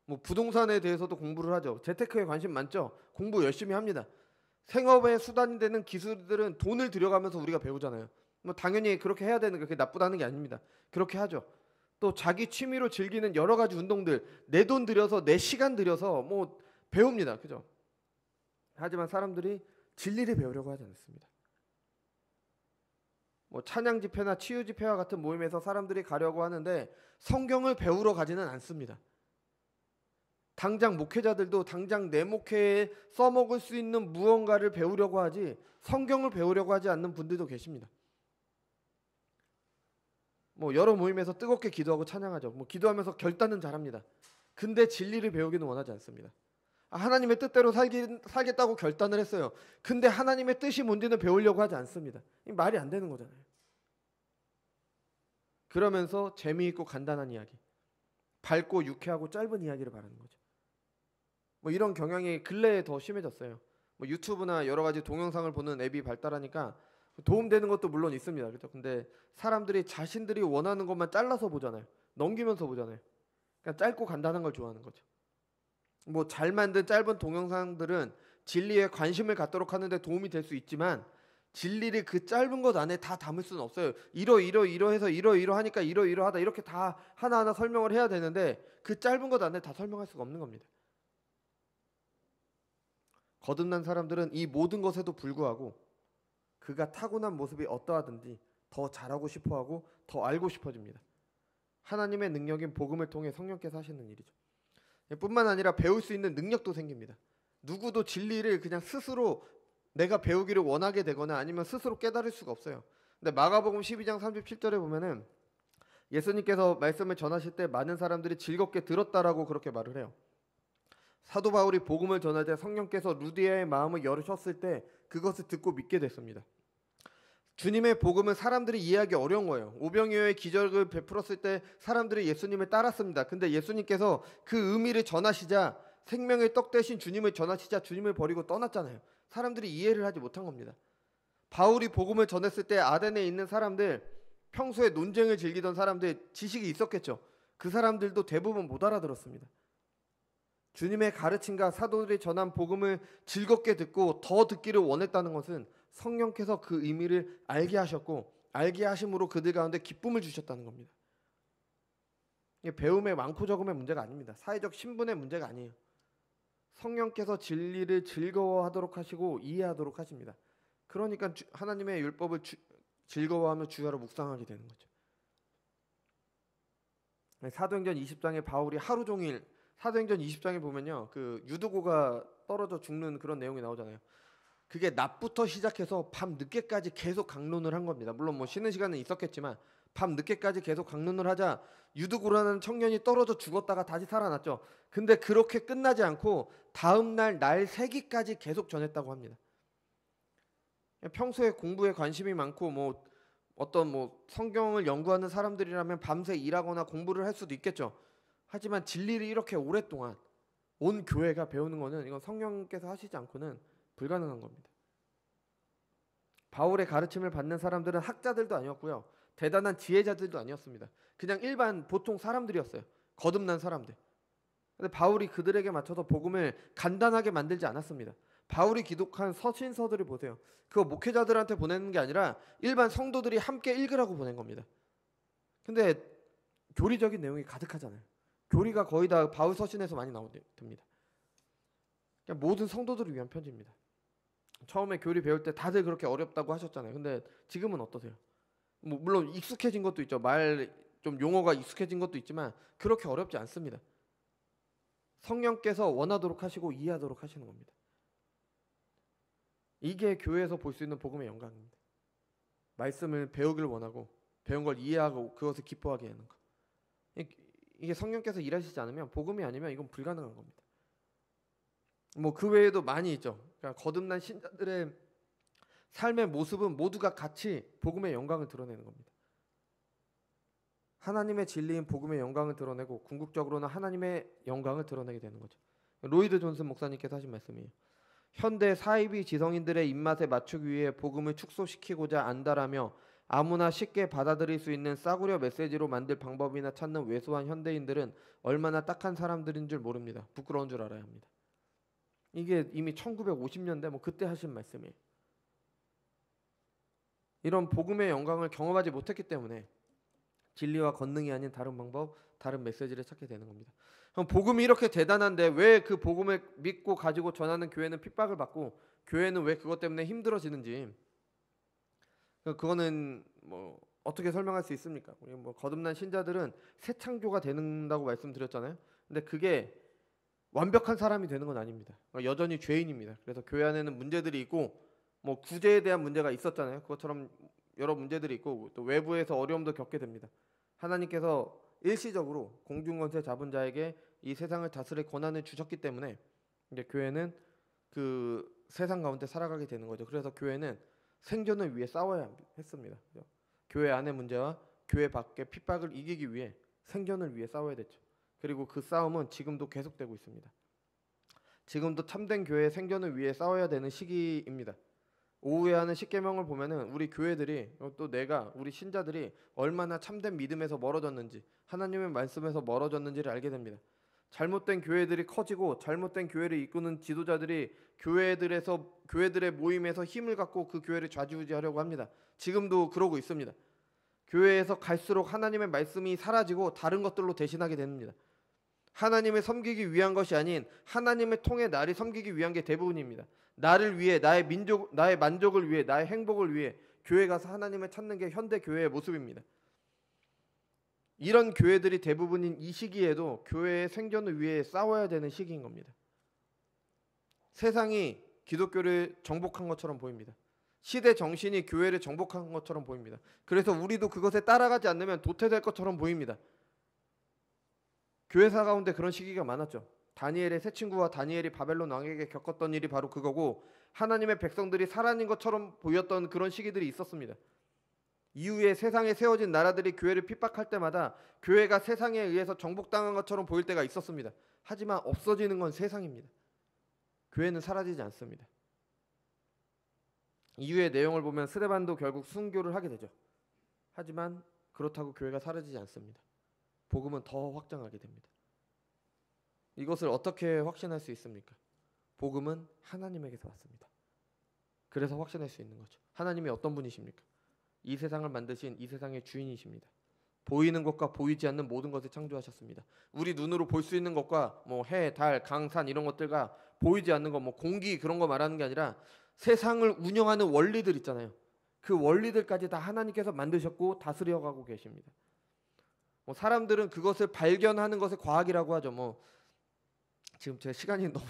뭐 부동산에 대해서도 공부를 하죠. 재테크에 관심 많죠. 공부 열심히 합니다. 생업의 수단이 되는 기술들은 돈을 들여가면서 우리가 배우잖아요. 뭐 당연히 그렇게 해야 되는 게 그게 나쁘다는 게 아닙니다. 그렇게 하죠. 또 자기 취미로 즐기는 여러 가지 운동들 내 돈 들여서 내 시간 들여서 뭐 배웁니다. 그죠? 하지만 사람들이 진리를 배우려고 하지 않습니다. 뭐 찬양 집회나 치유 집회와 같은 모임에서 사람들이 가려고 하는데 성경을 배우러 가지는 않습니다. 당장 목회자들도 당장 내 목회에 써먹을 수 있는 무언가를 배우려고 하지 성경을 배우려고 하지 않는 분들도 계십니다. 뭐 여러 모임에서 뜨겁게 기도하고 찬양하죠. 뭐 기도하면서 결단은 잘합니다. 근데 진리를 배우기는 원하지 않습니다. 하나님의 뜻대로 살겠다고 결단을 했어요. 근데 하나님의 뜻이 뭔지는 배우려고 하지 않습니다. 말이 안 되는 거잖아요. 그러면서 재미있고 간단한 이야기, 밝고 유쾌하고 짧은 이야기를 바라는 거죠. 뭐 이런 경향이 근래에 더 심해졌어요. 뭐 유튜브나 여러 가지 동영상을 보는 앱이 발달하니까 도움되는 것도 물론 있습니다. 그렇죠? 근데 사람들이 자신들이 원하는 것만 잘라서 보잖아요. 넘기면서 보잖아요. 그러니까 짧고 간단한 걸 좋아하는 거죠. 뭐 잘 만든 짧은 동영상들은 진리에 관심을 갖도록 하는데 도움이 될 수 있지만 진리를 그 짧은 것 안에 다 담을 수는 없어요. 이러해서 이러하니까 이러하다 이렇게 다 하나하나 설명을 해야 되는데 그 짧은 것 안에 다 설명할 수가 없는 겁니다. 거듭난 사람들은 이 모든 것에도 불구하고 그가 타고난 모습이 어떠하든지 더 잘하고 싶어하고 더 알고 싶어집니다. 하나님의 능력인 복음을 통해 성령께서 하시는 일이죠. 뿐만 아니라 배울 수 있는 능력도 생깁니다. 누구도 진리를 그냥 스스로 내가 배우기를 원하게 되거나 아니면 스스로 깨달을 수가 없어요. 근데 마가복음 12장 37절에 보면은 예수님께서 말씀을 전하실 때 많은 사람들이 즐겁게 들었다라고 그렇게 말을 해요. 사도 바울이 복음을 전할 때 성령께서 루디아의 마음을 열으셨을 때 그것을 듣고 믿게 됐습니다. 주님의 복음은 사람들이 이해하기 어려운 거예요. 오병이어의 기적을 베풀었을 때 사람들이 예수님을 따랐습니다. 근데 예수님께서 그 의미를 전하시자 생명의 떡 대신 주님을 전하시자 주님을 버리고 떠났잖아요. 사람들이 이해를 하지 못한 겁니다. 바울이 복음을 전했을 때 아덴에 있는 사람들, 평소에 논쟁을 즐기던 사람들, 지식이 있었겠죠. 그 사람들도 대부분 못 알아들었습니다. 주님의 가르침과 사도들이 전한 복음을 즐겁게 듣고 더 듣기를 원했다는 것은 성령께서 그 의미를 알게 하셨고, 알게 하심으로 그들 가운데 기쁨을 주셨다는 겁니다. 이게 배움의 많고 적음의 문제가 아닙니다. 사회적 신분의 문제가 아니에요. 성령께서 진리를 즐거워하도록 하시고 이해하도록 하십니다. 그러니까 하나님의 율법을 즐거워하며 주야로 묵상하게 되는 거죠. 사도행전 20장에 바울이 하루 종일, 사도행전 20장에 보면요, 그 유두고가 떨어져 죽는 그런 내용이 나오잖아요. 그게 낮부터 시작해서 밤 늦게까지 계속 강론을 한 겁니다. 물론 뭐 쉬는 시간은 있었겠지만 밤 늦게까지 계속 강론을 하자 유두고라는 청년이 떨어져 죽었다가 다시 살아났죠. 근데 그렇게 끝나지 않고 다음날 날 새기까지 계속 전했다고 합니다. 평소에 공부에 관심이 많고 뭐 어떤 뭐 성경을 연구하는 사람들이라면 밤새 일하거나 공부를 할 수도 있겠죠. 하지만 진리를 이렇게 오랫동안 온 교회가 배우는 것은 이건 성령께서 하시지 않고는 불가능한 겁니다. 바울의 가르침을 받는 사람들은 학자들도 아니었고요, 대단한 지혜자들도 아니었습니다. 그냥 일반 보통 사람들이었어요. 거듭난 사람들. 근데 바울이 그들에게 맞춰서 복음을 간단하게 만들지 않았습니다. 바울이 기록한 서신서들을 보세요. 그거 목회자들한테 보내는 게 아니라 일반 성도들이 함께 읽으라고 보낸 겁니다. 근데 교리적인 내용이 가득하잖아요. 교리가 거의 다 바울 서신에서 많이 나옵니다. 그냥 모든 성도들을 위한 편지입니다. 처음에 교리 배울 때 다들 그렇게 어렵다고 하셨잖아요. 근데 지금은 어떠세요? 뭐 물론 익숙해진 것도 있죠. 말 좀 용어가 익숙해진 것도 있지만 그렇게 어렵지 않습니다. 성령께서 원하도록 하시고 이해하도록 하시는 겁니다. 이게 교회에서 볼 수 있는 복음의 영광입니다. 말씀을 배우길 원하고 배운 걸 이해하고 그것을 기뻐하게 하는 것. 이게 성령께서 일하시지 않으면, 복음이 아니면 이건 불가능한 겁니다. 뭐 그 외에도 많이 있죠. 그러니까 거듭난 신자들의 삶의 모습은 모두가 같이 복음의 영광을 드러내는 겁니다. 하나님의 진리인 복음의 영광을 드러내고 궁극적으로는 하나님의 영광을 드러내게 되는 거죠. 로이드 존슨 목사님께서 하신 말씀이에요. 현대 사이비 지성인들의 입맛에 맞추기 위해 복음을 축소시키고자 안달하며 아무나 쉽게 받아들일 수 있는 싸구려 메시지로 만들 방법이나 찾는 왜소한 현대인들은 얼마나 딱한 사람들인 줄 모릅니다. 부끄러운 줄 알아야 합니다. 이게 이미 1950년대 뭐 그때 하신 말씀이에요. 이런 복음의 영광을 경험하지 못했기 때문에 진리와 권능이 아닌 다른 방법, 다른 메시지를 찾게 되는 겁니다. 그럼 복음이 이렇게 대단한데 왜 그 복음을 믿고 가지고 전하는 교회는 핍박을 받고 교회는 왜 그것 때문에 힘들어지는지, 그거는 뭐 어떻게 설명할 수 있습니까? 우리 뭐 거듭난 신자들은 새 창조가 된다고 말씀드렸잖아요. 근데 그게 완벽한 사람이 되는 건 아닙니다. 여전히 죄인입니다. 그래서 교회 안에는 문제들이 있고 뭐 구제에 대한 문제가 있었잖아요. 그것처럼 여러 문제들이 있고 또 외부에서 어려움도 겪게 됩니다. 하나님께서 일시적으로 공중권세 잡은 자에게 이 세상을 다스릴 권한을 주셨기 때문에 이제 교회는 그 세상 가운데 살아가게 되는 거죠. 그래서 교회는 생존을 위해 싸워야 했습니다. 교회 안의 문제와 교회 밖의 핍박을 이기기 위해 생존을 위해 싸워야 됐죠. 그리고 그 싸움은 지금도 계속되고 있습니다. 지금도 참된 교회의 생존을 위해 싸워야 되는 시기입니다. 오후에 하는 십계명을 보면은 우리 교회들이, 또 내가, 우리 신자들이 얼마나 참된 믿음에서 멀어졌는지, 하나님의 말씀에서 멀어졌는지를 알게 됩니다. 잘못된 교회들이 커지고 잘못된 교회를 이끄는 지도자들이 교회들의 모임에서 힘을 갖고 그 교회를 좌지우지하려고 합니다. 지금도 그러고 있습니다. 교회에서 갈수록 하나님의 말씀이 사라지고 다른 것들로 대신하게 됩니다. 하나님을 섬기기 위한 것이 아닌 하나님을 통해 나를 섬기기 위한 게 대부분입니다. 나를 위해, 나의 만족을 위해, 나의 행복을 위해 교회 가서 하나님을 찾는 게 현대 교회의 모습입니다. 이런 교회들이 대부분인 이 시기에도 교회의 생존을 위해 싸워야 되는 시기인 겁니다. 세상이 기독교를 정복한 것처럼 보입니다. 시대 정신이 교회를 정복한 것처럼 보입니다. 그래서 우리도 그것에 따라가지 않으면 도태될 것처럼 보입니다. 교회사 가운데 그런 시기가 많았죠. 다니엘의 세 친구와 다니엘이 바벨론 왕에게 겪었던 일이 바로 그거고, 하나님의 백성들이 사라진 것처럼 보였던 그런 시기들이 있었습니다. 이후에 세상에 세워진 나라들이 교회를 핍박할 때마다 교회가 세상에 의해서 정복당한 것처럼 보일 때가 있었습니다. 하지만 없어지는 건 세상입니다. 교회는 사라지지 않습니다. 이후의 내용을 보면 스데반도 결국 순교를 하게 되죠. 하지만 그렇다고 교회가 사라지지 않습니다. 복음은 더 확장하게 됩니다. 이것을 어떻게 확신할 수 있습니까? 복음은 하나님에게서 왔습니다. 그래서 확신할 수 있는 거죠. 하나님이 어떤 분이십니까? 이 세상을 만드신 이 세상의 주인이십니다. 보이는 것과 보이지 않는 모든 것을 창조하셨습니다. 우리 눈으로 볼 수 있는 것과 뭐 해, 달, 강, 산 이런 것들과 보이지 않는 것, 뭐 공기 그런 거 말하는 게 아니라 세상을 운영하는 원리들 있잖아요. 그 원리들까지 다 하나님께서 만드셨고 다스려가고 계십니다. 뭐 사람들은 그것을 발견하는 것을 과학이라고 하죠. 뭐 지금 제 시간이 너무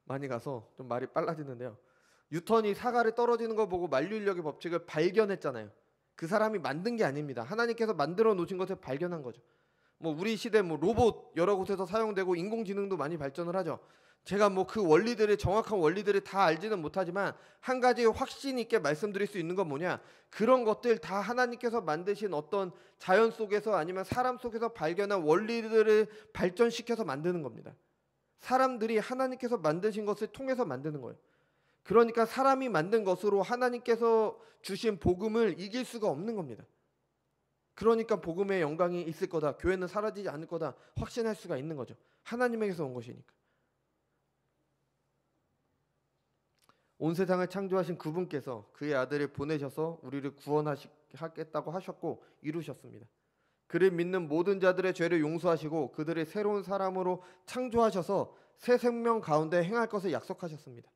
많이 가서 좀 말이 빨라지는데요. 뉴턴이 사과를 떨어지는 거 보고 만류인력의 법칙을 발견했잖아요. 그 사람이 만든 게 아닙니다. 하나님께서 만들어 놓으신 것을 발견한 거죠. 뭐 우리 시대 뭐 로봇 여러 곳에서 사용되고 인공지능도 많이 발전을 하죠. 제가 뭐 그 원리들을 정확한 원리들을 다 알지는 못하지만 한 가지 확신 있게 말씀드릴 수 있는 건 뭐냐? 그런 것들 다 하나님께서 만드신 어떤 자연 속에서 아니면 사람 속에서 발견한 원리들을 발전시켜서 만드는 겁니다. 사람들이 하나님께서 만드신 것을 통해서 만드는 거예요. 그러니까 사람이 만든 것으로 하나님께서 주신 복음을 이길 수가 없는 겁니다. 그러니까 복음의 영광이 있을 거다. 교회는 사라지지 않을 거다. 확신할 수가 있는 거죠. 하나님에게서 온 것이니까. 온 세상을 창조하신 그분께서 그의 아들을 보내셔서 우리를 구원하겠다고 하셨고 이루셨습니다. 그를 믿는 모든 자들의 죄를 용서하시고 그들을 새로운 사람으로 창조하셔서 새 생명 가운데 행할 것을 약속하셨습니다.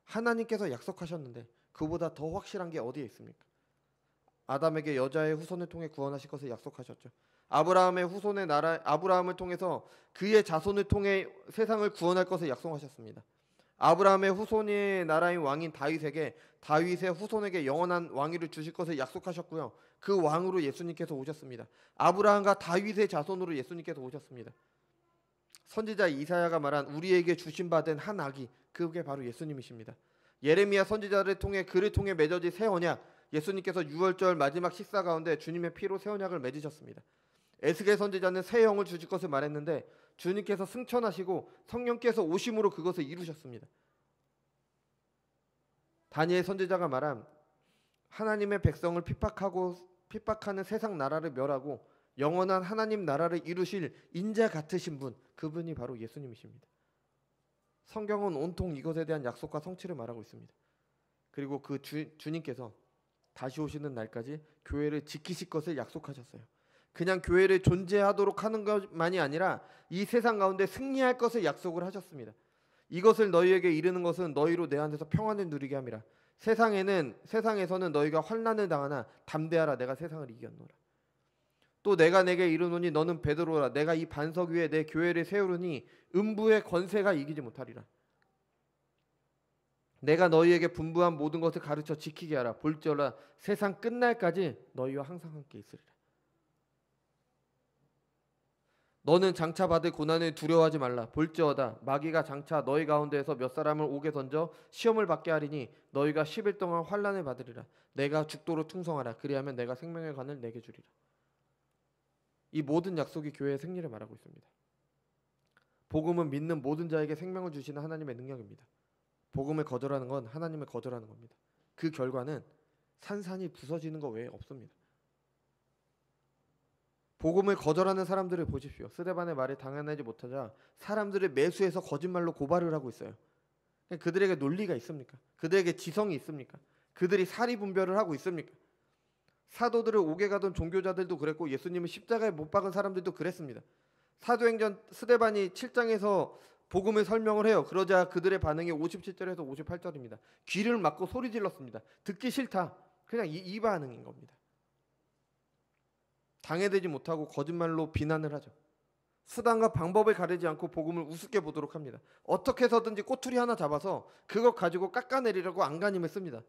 하나님께서 약속하셨는데 그보다 더 확실한 게 어디에 있습니까? 아담에게 여자의 후손을 통해 구원하실 것을 약속하셨죠. 아브라함의 후손의 나라 아브라함을 통해서 그의 자손을 통해 세상을 구원할 것을 약속하셨습니다. 아브라함의 후손의 나라인 왕인 다윗에게 다윗의 후손에게 영원한 왕위를 주실 것을 약속하셨고요. 그 왕으로 예수님께서 오셨습니다. 아브라함과 다윗의 자손으로 예수님께서 오셨습니다. 선지자 이사야가 말한 우리에게 주신 바 된 한 아기, 그게 바로 예수님이십니다. 예레미야 선지자를 통해 그를 통해 맺어진 새 언약, 예수님께서 유월절 마지막 식사 가운데 주님의 피로 새 언약을 맺으셨습니다. 에스겔 선지자는 새 영을 주실 것을 말했는데 주님께서 승천하시고 성령께서 오심으로 그것을 이루셨습니다. 다니엘 선지자가 말한 하나님의 백성을 핍박하는 세상 나라를 멸하고 영원한 하나님 나라를 이루실 인자 같으신 분, 그분이 바로 예수님이십니다. 성경은 온통 이것에 대한 약속과 성취를 말하고 있습니다. 그리고 그 주님께서 다시 오시는 날까지 교회를 지키실 것을 약속하셨어요. 그냥 교회를 존재하도록 하는 것만이 아니라 이 세상 가운데 승리할 것을 약속을 하셨습니다. 이것을 너희에게 이르는 것은 너희로 내 안에서 평안을 누리게 함이라. 세상에서는 너희가 환난을 당하나 담대하라. 내가 세상을 이겼노라. 또 내가 내게 이르노니 너는 베드로라. 내가 이 반석 위에 내 교회를 세우르니 음부의 권세가 이기지 못하리라. 내가 너희에게 분부한 모든 것을 가르쳐 지키게 하라. 볼지어다 세상 끝날까지 너희와 항상 함께 있으리라. 너는 장차 받을 고난을 두려워하지 말라. 볼지어다 마귀가 장차 너희 가운데에서 몇 사람을 옥에 던져 시험을 받게 하리니 너희가 10일 동안 환난을 받으리라. 내가 죽도록 충성하라. 그리하면 내가 생명의 관을 내게 주리라. 이 모든 약속이 교회의 승리를 말하고 있습니다. 복음은 믿는 모든 자에게 생명을 주시는 하나님의 능력입니다. 복음을 거절하는 건 하나님을 거절하는 겁니다. 그 결과는 산산이 부서지는 것 외에 없습니다. 복음을 거절하는 사람들을 보십시오. 스데반의 말에 당연하지 못하자 사람들을 매수해서 거짓말로 고발을 하고 있어요. 그들에게 논리가 있습니까? 그들에게 지성이 있습니까? 그들이 사리분별을 하고 있습니까? 사도들을 옥에 가던 종교자들도 그랬고 예수님을 십자가에 못 박은 사람들도 그랬습니다. 사도행전 스데반이 7장에서 복음을 설명을 해요. 그러자 그들의 반응이 57절에서 58절입니다. 귀를 막고 소리 질렀습니다. 듣기 싫다. 그냥 이 반응인 겁니다. 당해되지 못하고 거짓말로 비난을 하죠. 수단과 방법을 가리지 않고 복음을 우습게 보도록 합니다. 어떻게 해서든지 꼬투리 하나 잡아서 그것 가지고 깎아내리려고 안간힘을 씁니다.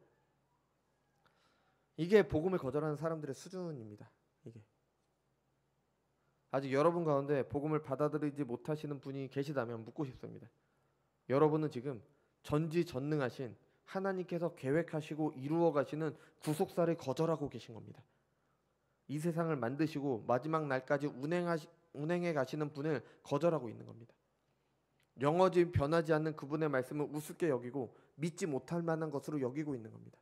이게 복음을 거절하는 사람들의 수준입니다. 이게 아직 여러분 가운데 복음을 받아들이지 못하시는 분이 계시다면 묻고 싶습니다. 여러분은 지금 전지전능하신 하나님께서 계획하시고 이루어 가시는 구속사를 거절하고 계신 겁니다. 이 세상을 만드시고 마지막 날까지 운행해 가시는 분을 거절하고 있는 겁니다. 영원히 변하지 않는 그분의 말씀을 우습게 여기고 믿지 못할 만한 것으로 여기고 있는 겁니다.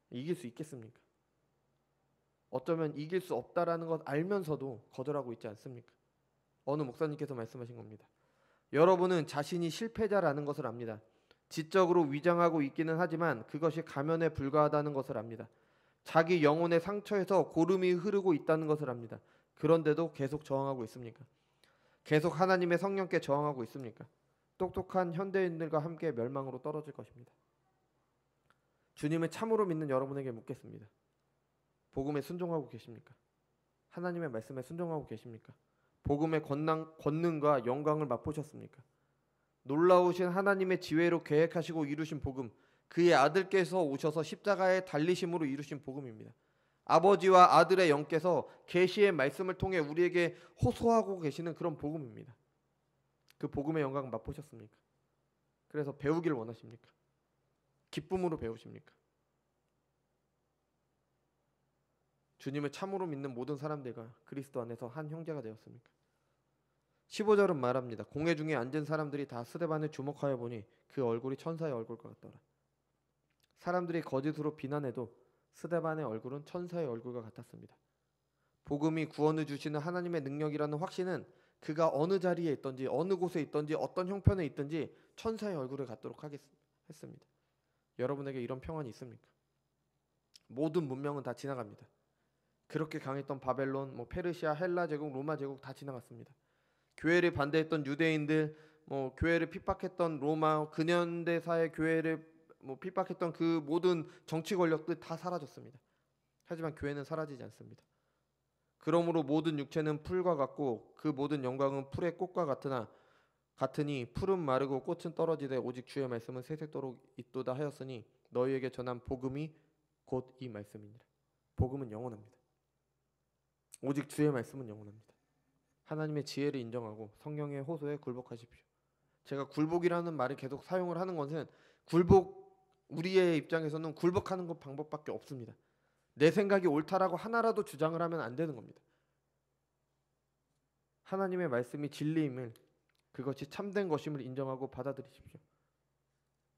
이길 수 있겠습니까? 어쩌면 이길 수 없다라는 것 알면서도 거절하고 있지 않습니까? 어느 목사님께서 말씀하신 겁니다. 여러분은 자신이 실패자라는 것을 압니다. 지적으로 위장하고 있기는 하지만 그것이 가면에 불과하다는 것을 압니다. 자기 영혼의 상처에서 고름이 흐르고 있다는 것을 압니다. 그런데도 계속 저항하고 있습니까? 계속 하나님의 성령께 저항하고 있습니까? 똑똑한 현대인들과 함께 멸망으로 떨어질 것입니다. 주님을 참으로 믿는 여러분에게 묻겠습니다. 복음에 순종하고 계십니까? 하나님의 말씀에 순종하고 계십니까? 복음의 권능과 영광을 맛보셨습니까? 놀라우신 하나님의 지혜로 계획하시고 이루신 복음, 그의 아들께서 오셔서 십자가에 달리심으로 이루신 복음입니다. 아버지와 아들의 영께서 계시의 말씀을 통해 우리에게 호소하고 계시는 그런 복음입니다. 그 복음의 영광 맛보셨습니까? 그래서 배우길 원하십니까? 기쁨으로 배우십니까? 주님을 참으로 믿는 모든 사람들과 그리스도 안에서 한 형제가 되었습니까? 15절은 말합니다. 공회 중에 앉은 사람들이 다 스데반을 주목하여 보니 그 얼굴이 천사의 얼굴과 같더라. 사람들이 거짓으로 비난해도 스데반의 얼굴은 천사의 얼굴과 같았습니다. 복음이 구원을 주시는 하나님의 능력이라는 확신은 그가 어느 자리에 있든지 어느 곳에 있든지 어떤 형편에 있든지 천사의 얼굴을 갖도록 했습니다. 여러분에게 이런 평안이 있습니까? 모든 문명은 다 지나갑니다. 그렇게 강했던 바벨론, 페르시아, 헬라 제국, 로마 제국 다 지나갔습니다. 교회를 반대했던 유대인들, 교회를 핍박했던 로마, 근현대사의 교회를 핍박했던 그 모든 정치 권력들 다 사라졌습니다. 하지만 교회는 사라지지 않습니다. 그러므로 모든 육체는 풀과 같고 그 모든 영광은 풀의 꽃과 같으니 풀은 마르고 꽃은 떨어지되 오직 주의 말씀은 세세토록 있도다 하였으니 너희에게 전한 복음이 곧 이 말씀이니라. 복음은 영원합니다. 오직 주의 말씀은 영원합니다. 하나님의 지혜를 인정하고 성령의 호소에 굴복하십시오. 제가 굴복이라는 말을 계속 사용을 하는 것은 우리의 입장에서는 굴복하는 것 방법밖에 없습니다. 내 생각이 옳다라고 하나라도 주장을 하면 안 되는 겁니다. 하나님의 말씀이 진리임을, 그것이 참된 것임을 인정하고 받아들이십시오.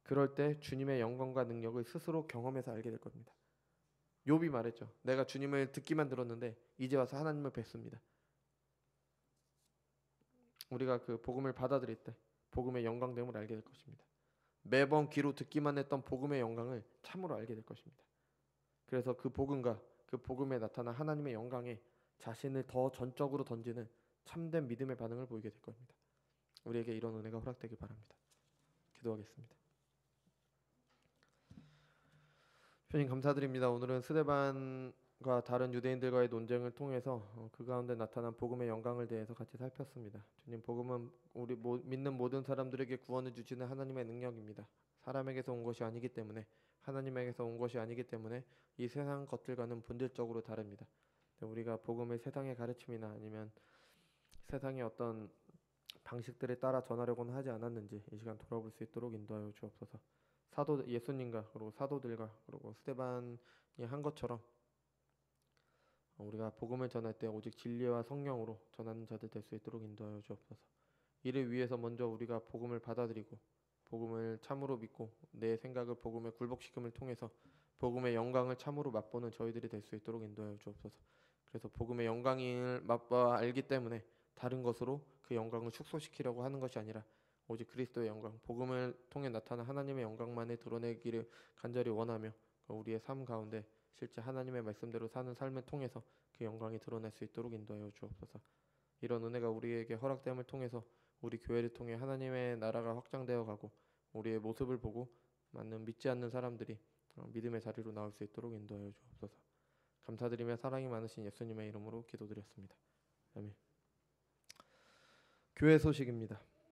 그럴 때 주님의 영광과 능력을 스스로 경험해서 알게 될 겁니다. 욥이 말했죠. 내가 주님을 듣기만 들었는데 이제 와서 하나님을 뵀습니다. 우리가 그 복음을 받아들일 때 복음의 영광됨을 알게 될 것입니다. 매번 귀로 듣기만 했던 복음의 영광을 참으로 알게 될 것입니다. 그래서 그 복음과 그 복음에 나타난 하나님의 영광에 자신을 더 전적으로 던지는 참된 믿음의 반응을 보이게 될 겁니다. 우리에게 이런 은혜가 허락되길 바랍니다. 기도하겠습니다. 주님 감사드립니다. 오늘은 스데반과 다른 유대인들과의 논쟁을 통해서 그 가운데 나타난 복음의 영광을 대해서 같이 살폈습니다. 주님, 복음은 우리 믿는 모든 사람들에게 구원을 주시는 하나님의 능력입니다. 사람에게서 온 것이 아니기 때문에, 하나님에게서 온 것이 아니기 때문에 이 세상 것들과는 본질적으로 다릅니다. 우리가 복음을 세상의 가르침이나 아니면 세상의 어떤 방식들에 따라 전하려고는 하지 않았는지 이 시간 돌아볼 수 있도록 인도하여 주옵소서. 예수님과 그리고 사도들과 그리고 스데반이 한 것처럼 우리가 복음을 전할 때 오직 진리와 성령으로 전하는 자들 될 수 있도록 인도하여 주옵소서. 이를 위해서 먼저 우리가 복음을 받아들이고 복음을 참으로 믿고 내 생각을 복음에 굴복시킴을 통해서 복음의 영광을 참으로 맛보는 저희들이 될 수 있도록 인도하여 주옵소서. 그래서 복음의 영광을 맛봐 알기 때문에 다른 것으로 그 영광을 축소시키려고 하는 것이 아니라 오직 그리스도의 영광, 복음을 통해 나타난 하나님의 영광만을 드러내기를 간절히 원하며 우리의 삶 가운데 실제 하나님의 말씀대로 사는 삶을 통해서 그 영광이 드러날 수 있도록 인도하여 주옵소서. 이런 은혜가 우리에게 허락됨을 통해서 우리 교회를 통해 하나님의 나라가 확장되어 가고 우리의 모습을 보고 믿지 않는 사람들이 믿음의 자리로 나올 수 있도록 인도하여 주옵소서. 감사드리며 사랑이 많으신 예수님의 이름으로 기도드렸습니다. 아멘. 교회 소식입니다.